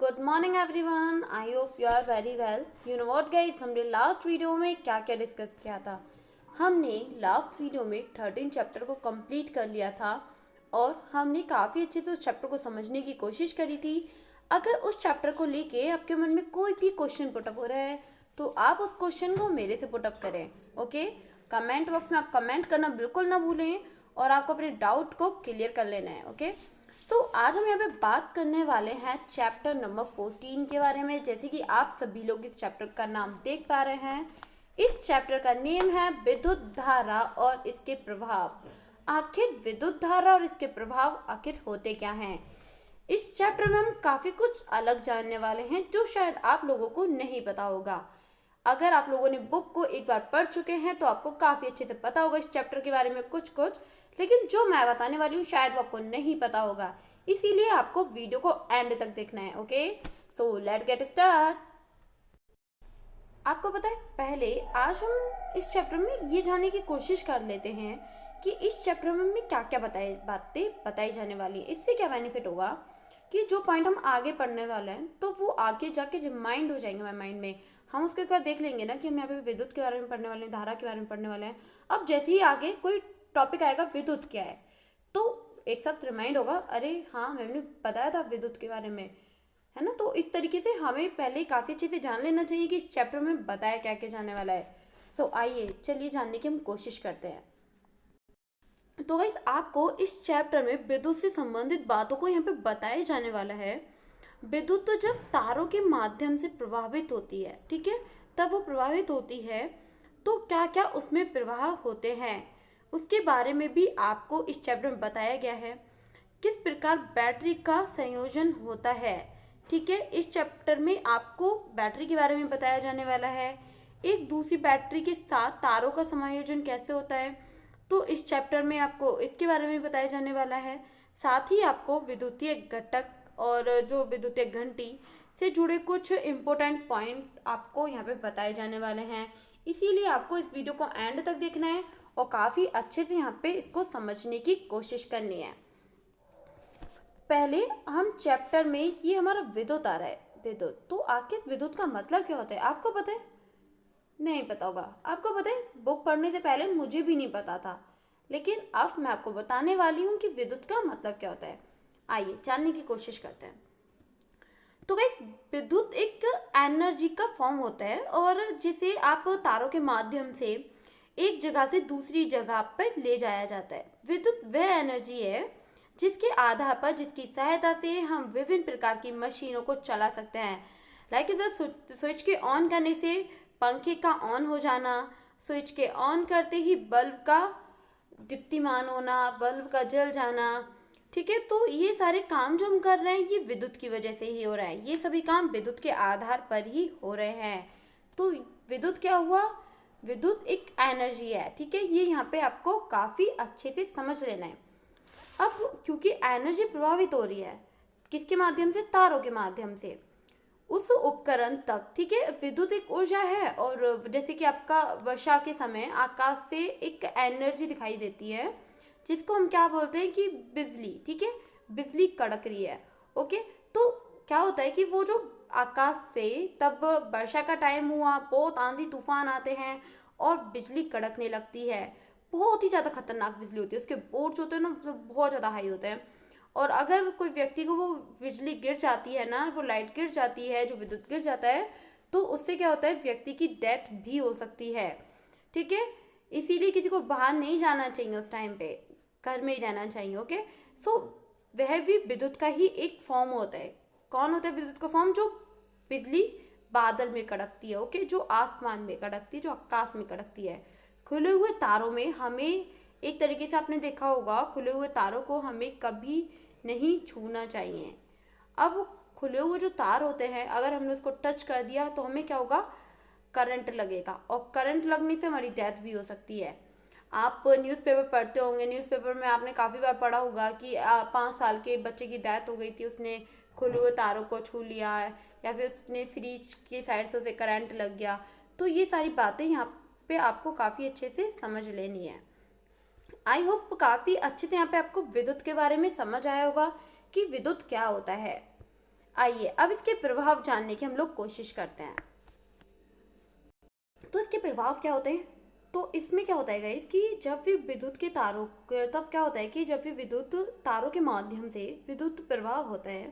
Good morning everyone. I hope you are very well. You know what guys, हमने last video में क्या क्या discuss किया था। हमने लास्ट वीडियो में 13 चैप्टर को कंप्लीट कर लिया था और हमने काफ़ी अच्छे से उस चैप्टर को समझने की कोशिश करी थी। अगर उस चैप्टर को लेके आपके मन में कोई भी क्वेश्चन पुटअप हो रहा है तो आप उस क्वेश्चन को मेरे से पुटअप करें। ओके, कमेंट बॉक्स में आप कमेंट करना बिल्कुल ना भूलें और आपको अपने डाउट को क्लियर कर लेना है। ओके, तो आज हम यहाँ पे बात करने वाले हैं चैप्टर नंबर 14 के बारे में। जैसे कि आप सभी लोग इस चैप्टर का नाम देख पा रहे हैं, इस चैप्टर का नेम है विद्युत धारा और इसके प्रभाव। आखिर विद्युत धारा और इसके प्रभाव आखिर होते क्या हैं। इस चैप्टर में हम काफ़ी कुछ अलग जानने वाले हैं जो शायद आप लोगों को नहीं पता होगा। अगर आप लोगों ने बुक को एक बार पढ़ चुके हैं तो आपको काफ़ी अच्छे से पता होगा इस चैप्टर के बारे में कुछ कुछ, लेकिन जो मैं बताने वाली हूँ शायद वो आपको नहीं पता होगा, इसीलिए आपको वीडियो को एंड तक देखना है। Okay, so let get start. आपको पता है, पहले आज हम इस चैप्टर में ये जानने की कोशिश कर लेते हैं कि इस चैप्टर में हमें क्या क्या बातें बताई जाने वाली है। इससे क्या बेनिफिट होगा कि जो पॉइंट हम आगे पढ़ने वाले हैं तो वो आगे जाके रिमाइंड हो जाएंगे हमारे माइंड में। हम उसको एक बार देख लेंगे ना कि हम यहाँ पे विद्युत के बारे में पढ़ने वाले हैं, धारा के बारे में पढ़ने वाले हैं। अब जैसे ही आगे कोई टॉपिक आएगा विद्युत क्या है तो एक साथ रिमाइंड होगा, अरे हाँ मैंने बताया था विद्युत के बारे में, है ना। तो इस तरीके से हमें पहले काफ़ी अच्छे से जान लेना चाहिए कि इस चैप्टर में बताया क्या क्या जाने वाला है। सो आइए चलिए जानने की हम कोशिश करते हैं। तो गाइस, आपको इस चैप्टर में विद्युत से संबंधित बातों को यहाँ पे बताया जाने वाला है। विद्युत तो जब तारों के माध्यम से प्रभावित होती है, ठीक है, तब वो प्रभावित होती है तो क्या क्या उसमें प्रवाह होते हैं उसके बारे में भी आपको इस चैप्टर में बताया गया है। किस प्रकार बैटरी का संयोजन होता है, ठीक है, इस चैप्टर में आपको बैटरी के बारे में बताया जाने वाला है। एक दूसरी बैटरी के साथ तारों का समायोजन कैसे होता है तो इस चैप्टर में आपको इसके बारे में बताया जाने वाला है। साथ ही आपको विद्युतीय घटक और जो विद्युतीय घंटी से जुड़े कुछ इम्पोर्टेंट पॉइंट आपको यहाँ पे बताए जाने वाले हैं। इसीलिए आपको इस वीडियो को एंड तक देखना है और काफ़ी अच्छे से यहाँ पे इसको समझने की कोशिश करनी है। पहले हम चैप्टर में, ये हमारा विद्युत आ रहा है, विद्युत। तो आखिर विद्युत का मतलब क्या होता है आपको पता है? नहीं पता होगा। आपको पता है, बुक पढ़ने से पहले मुझे भी नहीं पता था, लेकिन अब मैं आपको बताने वाली हूँ कि विद्युत का मतलब क्या होता है। आइए जानने की कोशिश करते हैं। तो गाइस, विद्युत एक एनर्जी का फॉर्म होता है और जिसे आप तारों के माध्यम से एक जगह से दूसरी जगह पर ले जाया जाता है। विद्युत वह एनर्जी है जिसके आधार पर, जिसकी सहायता से हम विभिन्न प्रकार की मशीनों को चला सकते हैं। लाइक स्विच के ऑन करने से पंखे का ऑन हो जाना, स्विच के ऑन करते ही बल्ब का दीप्तिमान होना, बल्ब का जल जाना, ठीक है। तो ये सारे काम जो हम कर रहे हैं ये विद्युत की वजह से ही हो रहा है। ये सभी काम विद्युत के आधार पर ही हो रहे हैं। तो विद्युत क्या हुआ? विद्युत एक एनर्जी है, ठीक है। ये यहाँ पे आपको काफ़ी अच्छे से समझ लेना है। अब क्योंकि एनर्जी प्रभावित हो रही है किसके माध्यम से? तारों के माध्यम से उस उपकरण तक, ठीक है। विद्युत एक ऊर्जा है और जैसे कि आपका वर्षा के समय आकाश से एक एनर्जी दिखाई देती है जिसको हम क्या बोलते हैं कि बिजली, ठीक है। बिजली कड़क रही है, ओके। तो क्या होता है कि वो जो आकाश से, तब वर्षा का टाइम हुआ, बहुत आंधी तूफान आते हैं और बिजली कड़कने लगती है। बहुत ही ज़्यादा खतरनाक बिजली होती है, उसके बोर्ड जो होते हैं ना, मतलब बहुत ज़्यादा हाई होते हैं। और अगर कोई व्यक्ति को वो बिजली गिर जाती है ना, वो लाइट गिर जाती है, जो विद्युत गिर जाता है, तो उससे क्या होता है, व्यक्ति की डेथ भी हो सकती है, ठीक है। इसीलिए किसी को बाहर नहीं जाना चाहिए उस टाइम पे, घर में ही रहना चाहिए, ओके। सो वह भी विद्युत का ही एक फॉर्म होता है। कौन होता है विद्युत का फॉर्म? जो बिजली बादल में कड़कती है, ओके, जो आसमान में कड़कती है, जो आकाश में कड़कती है। खुले हुए तारों में हमें, एक तरीके से आपने देखा होगा, खुले हुए तारों को हमें कभी नहीं छूना चाहिए। अब खुले हुए जो तार होते हैं, अगर हमने उसको टच कर दिया तो हमें क्या होगा? करंट लगेगा और करंट लगने से हमारी डेथ भी हो सकती है। आप न्यूज़पेपर पढ़ते होंगे, न्यूज़पेपर में आपने काफ़ी बार पढ़ा होगा कि 5 साल के बच्चे की डेथ हो गई थी, उसने खुले हुए तारों को छू लिया है, या फिर उसने फ्रिज की साइड से उसे करंट लग गया। तो ये सारी बातें यहाँ पे आपको काफ़ी अच्छे से समझ लेनी है। आई होप काफ़ी अच्छे से यहाँ पे आपको विद्युत के बारे में समझ आया होगा कि विद्युत क्या होता है। आइए अब इसके प्रभाव जानने की हम लोग कोशिश करते हैं। तो इसके प्रभाव क्या होते हैं? तो इसमें क्या होता है गाइस कि जब भी विद्युत के तारों तब क्या होता है कि जब भी विद्युत तारों के माध्यम से विद्युत प्रवाह होता है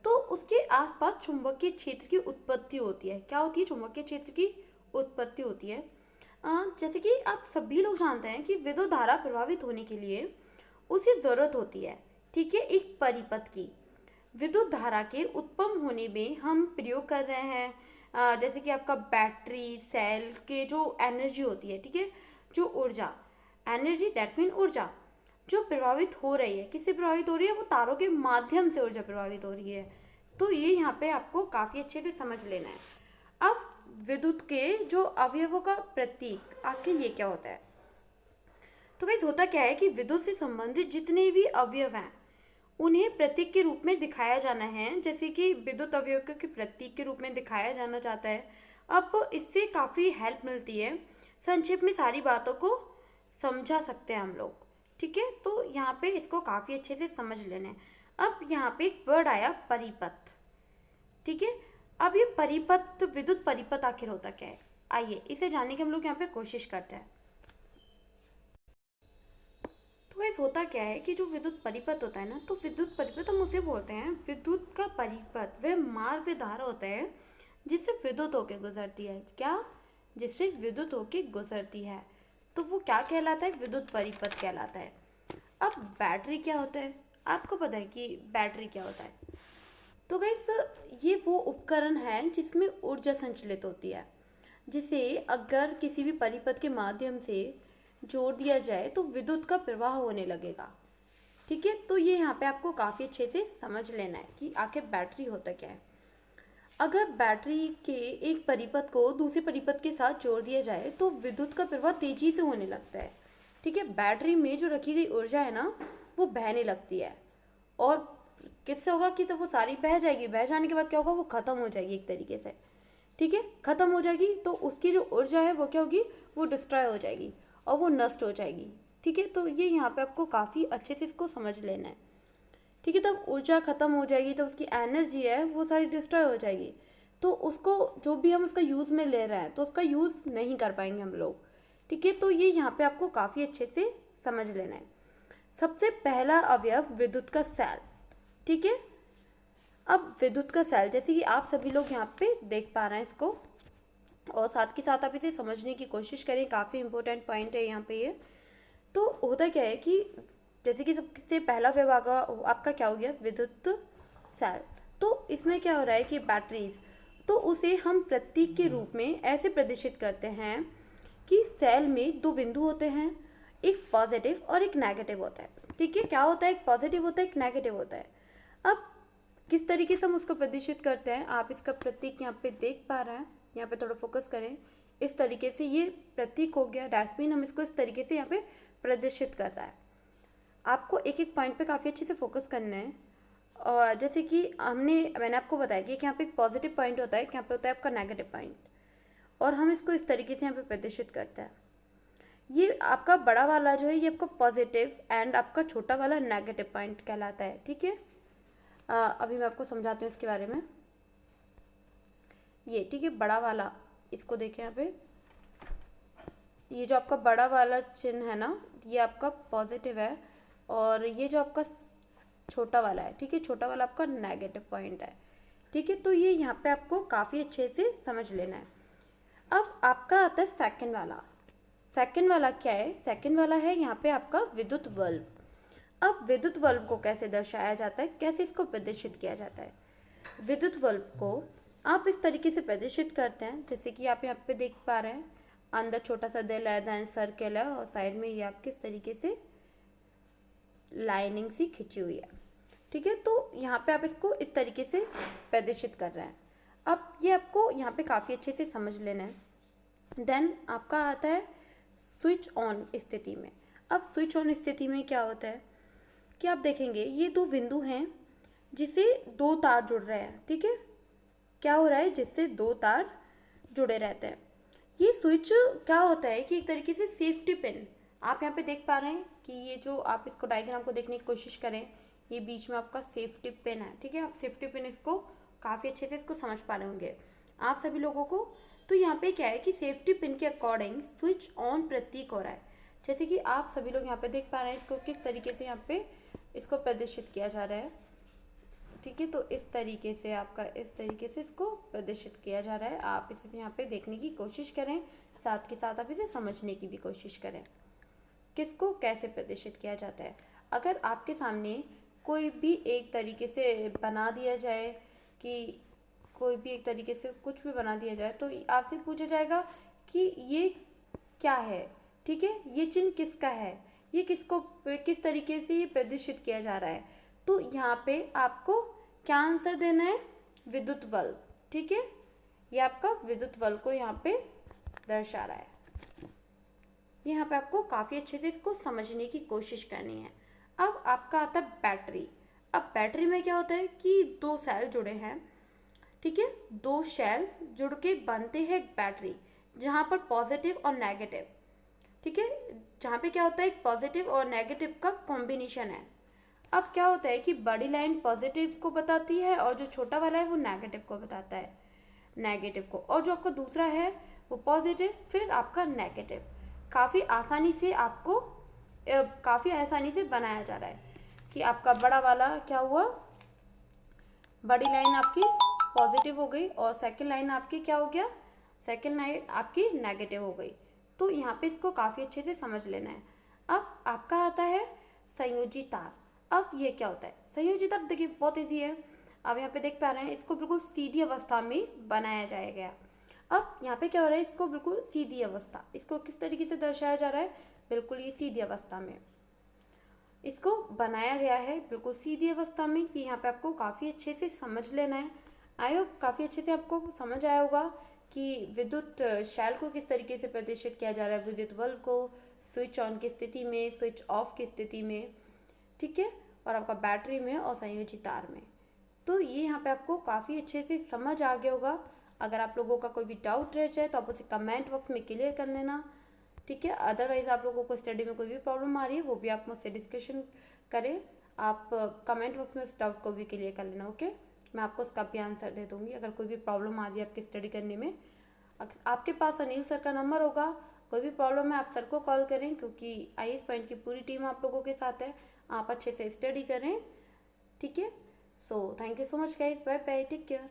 तो उसके आसपास चुंबकीय क्षेत्र की उत्पत्ति होती है। क्या होती है? चुंबकीय क्षेत्र की उत्पत्ति होती है। जैसे कि आप सभी लोग जानते हैं कि विद्युत धारा प्रभावित होने के लिए उसे ज़रूरत होती है, ठीक है, एक परिपथ की। विद्युत धारा के उत्पन्न होने में हम प्रयोग कर रहे हैं जैसे कि आपका बैटरी सेल के जो एनर्जी होती है, ठीक है, जो ऊर्जा, एनर्जी डेट मीन ऊर्जा जो प्रभावित हो रही है, किससे प्रभावित हो रही है? वो तारों के माध्यम से ऊर्जा प्रभावित हो रही है। तो ये यहाँ पे आपको काफ़ी अच्छे से समझ लेना है। अब विद्युत के जो अवयवों का प्रतीक आखिर ये क्या होता है? तो वैसे होता क्या है कि विद्युत से संबंधित जितने भी अवयव हैं उन्हें प्रतीक के रूप में दिखाया जाना है, जैसे कि विद्युत अवयव के प्रतीक के रूप में दिखाया जाना चाहता है। अब इससे काफ़ी हेल्प मिलती है, संक्षेप में सारी बातों को समझा सकते हैं हम लोग, ठीक है। तो यहाँ पे इसको काफ़ी अच्छे से समझ लेना है। अब यहाँ पे एक वर्ड आया परिपथ, ठीक है। अब ये परिपथ, विद्युत परिपथ आखिर होता क्या है? आइए इसे जानने की हम लोग यहाँ पे कोशिश करते हैं। तो ऐसा होता क्या है कि जो विद्युत परिपथ होता है ना, तो विद्युत परिपथ हम उसे बोलते हैं, विद्युत का परिपथ वह मार्ग व धारा होता है जिससे विद्युत होके गुजरती है। क्या? जिससे विद्युत होके गुजरती है, तो वो क्या कहलाता है? विद्युत परिपथ कहलाता है। अब बैटरी क्या होता है? आपको पता है कि बैटरी क्या होता है? तो गाइस ये वो उपकरण है जिसमें ऊर्जा संचलित होती है, जिसे अगर किसी भी परिपथ के माध्यम से जोड़ दिया जाए तो विद्युत का प्रवाह होने लगेगा, ठीक है। तो ये यहाँ पे आपको काफ़ी अच्छे से समझ लेना है कि आखिर बैटरी होता क्या है। अगर बैटरी के एक परिपथ को दूसरे परिपथ के साथ जोड़ दिया जाए तो विद्युत का प्रवाह तेजी से होने लगता है, ठीक है। बैटरी में जो रखी गई ऊर्जा है ना वो बहने लगती है, और किससे होगा कि तो वो सारी बह जाएगी, बह जाने के बाद क्या होगा? वो ख़त्म हो जाएगी एक तरीके से, ठीक है, ख़त्म हो जाएगी। तो उसकी जो ऊर्जा है वो क्या होगी? वो डिस्ट्रॉय हो जाएगी और वो नष्ट हो जाएगी, ठीक है। तो ये यहाँ पे आपको काफ़ी अच्छे से इसको समझ लेना है, ठीक है। तब ऊर्जा ख़त्म हो जाएगी तो उसकी एनर्जी है वो सारी डिस्ट्रॉय हो जाएगी, तो उसको जो भी हम उसका यूज़ में ले रहे हैं तो उसका यूज़ नहीं कर पाएंगे हम लोग, ठीक है। तो ये यहाँ पे आपको काफ़ी अच्छे से समझ लेना है। सबसे पहला अवयव विद्युत का सेल, ठीक है। अब विद्युत का सेल जैसे कि आप सभी लोग यहाँ पे देख पा रहे हैं इसको, और साथ के साथ आप इसे समझने की कोशिश करें, काफ़ी इंपॉर्टेंट पॉइंट है यहाँ पे ये। तो होता क्या है कि जैसे कि सबसे पहला विभाग आपका क्या हो गया? विद्युत सेल। तो इसमें क्या हो रहा है कि बैटरीज, तो उसे हम प्रतीक के रूप में ऐसे प्रदर्शित करते हैं कि सेल में दो बिंदु होते हैं, एक पॉजिटिव और एक नेगेटिव होता है, ठीक है। क्या होता है? एक पॉजिटिव होता है, एक नेगेटिव होता है। अब किस तरीके से हम उसको प्रदर्शित करते हैं, आप इसका प्रतीक यहाँ पे देख पा रहे हैं, यहाँ पे थोड़ा फोकस करें। इस तरीके से ये प्रतीक हो गया, डैट मीन हम इसको इस तरीके से यहाँ पे प्रदर्शित कर रहा है। आपको एक एक पॉइंट पे काफ़ी अच्छे से फोकस करना है। और जैसे कि मैंने आपको बताया कि यहाँ पे एक पॉजिटिव पॉइंट होता है, यहाँ पे होता है आपका नेगेटिव पॉइंट, और हम इसको इस तरीके से यहाँ पे प्रदर्शित करते हैं। ये आपका बड़ा वाला जो है ये आपका पॉजिटिव एंड आपका छोटा वाला नेगेटिव पॉइंट कहलाता है, ठीक है। अभी मैं आपको समझाती हूँ इसके बारे में। ये ठीक है, बड़ा वाला, इसको देखें यहाँ पे, ये जो आपका बड़ा वाला चिन्ह है ना ये आपका पॉजिटिव है, और ये जो आपका छोटा वाला है, ठीक है, छोटा वाला आपका नेगेटिव पॉइंट है, ठीक है। तो ये यहाँ पे आपको काफ़ी अच्छे से समझ लेना है। अब आपका आता है सेकंड वाला। सेकंड वाला क्या है? सेकंड वाला है यहाँ पे आपका विद्युत बल्ब। अब विद्युत बल्ब को कैसे दर्शाया जाता है, कैसे इसको प्रदर्शित किया जाता है? विद्युत बल्ब को आप इस तरीके से प्रदर्शित करते हैं, जैसे कि आप यहाँ पे देख पा रहे हैं, अंदर छोटा सा दिल है, देन सर्कल है, और साइड में ये आप किस तरीके से लाइनिंग सी खिंची हुई है, ठीक है। तो यहाँ पे आप इसको इस तरीके से प्रदर्शित कर रहे हैं। अब ये आपको यहाँ पे काफ़ी अच्छे से समझ लेना है। देन आपका आता है स्विच ऑन स्थिति में। अब स्विच ऑन स्थिति में क्या होता है कि आप देखेंगे ये दो बिंदु हैं जिसे दो तार जुड़ रहे हैं, ठीक है। क्या हो रहा है? जिससे दो तार जुड़े रहते हैं। ये स्विच क्या होता है कि एक तरीके से सेफ्टी पिन, आप यहाँ पे देख पा रहे हैं कि ये जो आप इसको डायग्राम को देखने की कोशिश करें, ये बीच में आपका सेफ्टी पिन है, ठीक है। आप सेफ्टी पिन इसको काफ़ी अच्छे से इसको समझ पा रहे होंगे आप सभी लोगों को। तो यहाँ पे क्या है कि सेफ्टी पिन के अकॉर्डिंग स्विच ऑन प्रतीक हो रहा है, जैसे कि आप सभी लोग यहाँ पे देख पा रहे हैं इसको किस तरीके से यहाँ पे इसको प्रदर्शित किया जा रहा है, ठीक है। तो इस तरीके से आपका इस तरीके से इसको प्रदर्शित किया जा रहा है। आप इसे यहाँ पे देखने की कोशिश करें, साथ के साथ आप इसे समझने की भी कोशिश करें किसको कैसे प्रदर्शित किया जाता है। अगर आपके सामने कोई भी एक तरीके से बना दिया जाए कि कोई भी एक तरीके से कुछ भी बना दिया जाए तो आपसे पूछा जाएगा कि ये क्या है, ठीक है, ये चिन्ह किसका है, ये किसको किस तरीके से ये प्रदर्शित किया जा रहा है। तो यहाँ पे आपको क्या आंसर देना है, विद्युत बल्ब, ठीक है। ये आपका विद्युत बल्ब को यहाँ पे दर्शा रहा है। यहाँ पे आपको काफ़ी अच्छे से इसको समझने की कोशिश करनी है। अब आपका आता है बैटरी। अब बैटरी में क्या होता है कि दो सेल जुड़े हैं, ठीक है, दो सेल जुड़ के बनते हैं एक बैटरी, जहाँ पर पॉजिटिव और नेगेटिव, ठीक है, जहाँ पे क्या होता है एक पॉजिटिव और नेगेटिव का कॉम्बिनेशन है। अब क्या होता है कि बड़ी लाइन पॉजिटिव को बताती है और जो छोटा वाला है वो नेगेटिव को बताता है, नेगेटिव को, और जो आपका दूसरा है वो पॉजिटिव फिर आपका नेगेटिव। काफ़ी आसानी से आपको काफ़ी आसानी से बनाया जा रहा है कि आपका बड़ा वाला क्या हुआ, बड़ी लाइन आपकी पॉजिटिव हो गई और सेकंड लाइन आपकी क्या हो गया, सेकंड लाइन आपकी नेगेटिव हो गई। तो यहाँ पे इसको काफ़ी अच्छे से समझ लेना है। अब आपका आता है संयोजी तार। अब ये क्या होता है संयोजी तार, देखिए बहुत ईजी है। अब यहाँ पे देख पा रहे हैं इसको बिल्कुल सीधी अवस्था में बनाया जाएगा। अब यहाँ पे क्या हो रहा है, इसको बिल्कुल सीधी अवस्था, इसको किस तरीके से दर्शाया जा रहा है, बिल्कुल ये सीधी अवस्था में इसको बनाया गया है, बिल्कुल सीधी अवस्था में। कि यहाँ पे आपको काफ़ी अच्छे से समझ लेना है। आई होप काफ़ी अच्छे से आपको समझ आया होगा कि विद्युत शैल को किस तरीके से प्रदर्शित किया जा रहा है, विद्युत बल्ब को स्विच ऑन की स्थिति में, स्विच ऑफ की स्थिति में, ठीक है, और आपका बैटरी में और संयोजी तार में। तो ये यहाँ पे आपको काफ़ी अच्छे से समझ आ गया होगा। अगर आप लोगों का कोई भी डाउट रह जाए तो आप उसे कमेंट बॉक्स में क्लियर कर लेना, ठीक है। अदरवाइज़ आप लोगों को स्टडी में कोई भी प्रॉब्लम आ रही है वो भी आप मुझसे डिस्कशन करें, आप कमेंट बॉक्स में उस डाउट को भी क्लियर कर लेना, ओके। मैं आपको उसका भी आंसर दे दूँगी अगर कोई भी प्रॉब्लम आ रही है आपकी स्टडी करने में। आपके पास अनिल सर का नंबर होगा, कोई भी प्रॉब्लम है आप सर को कॉल करें, क्योंकि IAS पॉइंट की पूरी टीम आप लोगों के साथ है। आप अच्छे से स्टडी करें, ठीक है। So thank you so much guys, bye bye, take care.